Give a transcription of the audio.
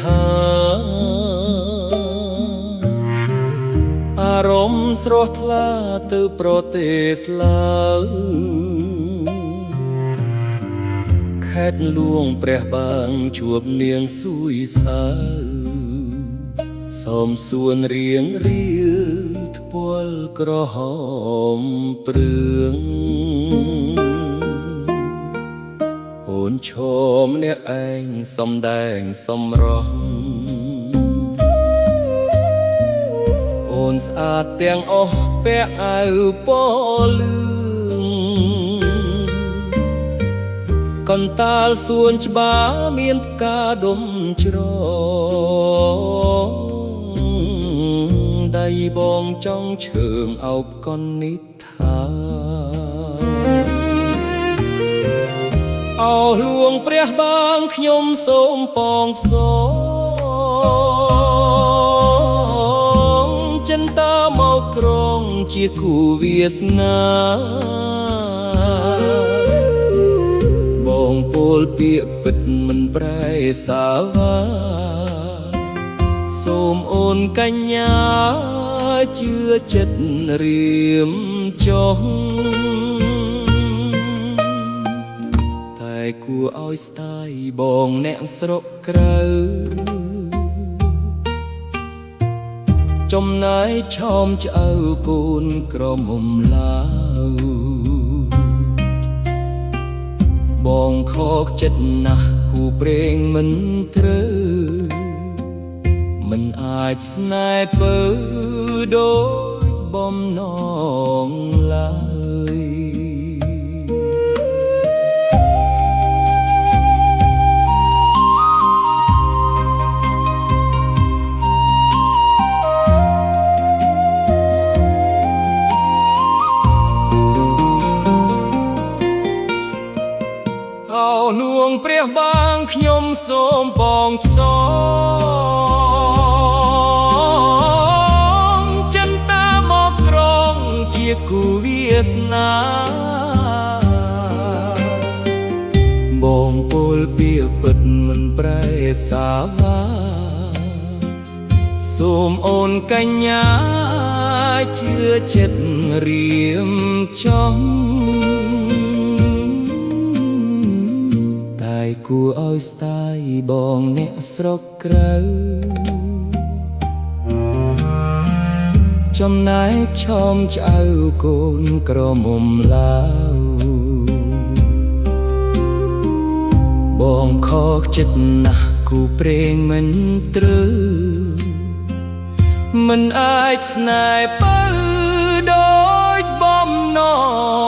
ហាអារម្មណ៍ស្រស់ថ្លាទៅប្រទេសឡាវខេត្តលួងព្រះបាងជួបនាងសួយសៅសូមសួនរៀងរៀថ្ពាល់ក្រហមព្រឿងអូនឈមអ្នកឯងសំដែងសំរោះអូនស្អាតទាំងអស់ពាក់អាវពណ៌លឿងកន្តាលសួនច្បារមានផ្កាដុំច្រដៃបងចង់ឈើងអោបកននិថាអោលួងព្រះបាងខ្ញុំសូមពងសងចិនតាមកក្រងជាគូវាសនាបងពោលពាក្យពិតមិនប្រែសាវាសូមអូនកញ្ញាជឿចិត្តរៀមចុះតែគួរឲ្យស្ដាយបងអ្នកស្រុកក្រៅចំណាយឆោមឆ្អៅកូនក្រមុំឡាវបងខកចិត្តណាស់គូព្រេងមិនត្រូវមិនអាចស្នេហ៍ពើដូចបំណងឡើយអោលួងព្រះបាងខ្ញុំសូមបងសងចិនតាមកក្រងជាគូវាសនាបងពោលពាក្យពិតមិនប្រែសាវាសូមអូនកញ្ញាជឿចិត្តរៀមចំតែគួរឲ្យស្ដាយបងអ្នកស្រុកក្រៅចំណែកឆោមឆ្អៅកូនក្រមុំឡាវបងខកចិត្តណាស់គូព្រេងមិនត្រូវមិនអាចស្នេហ៍ពៅដូចបំណង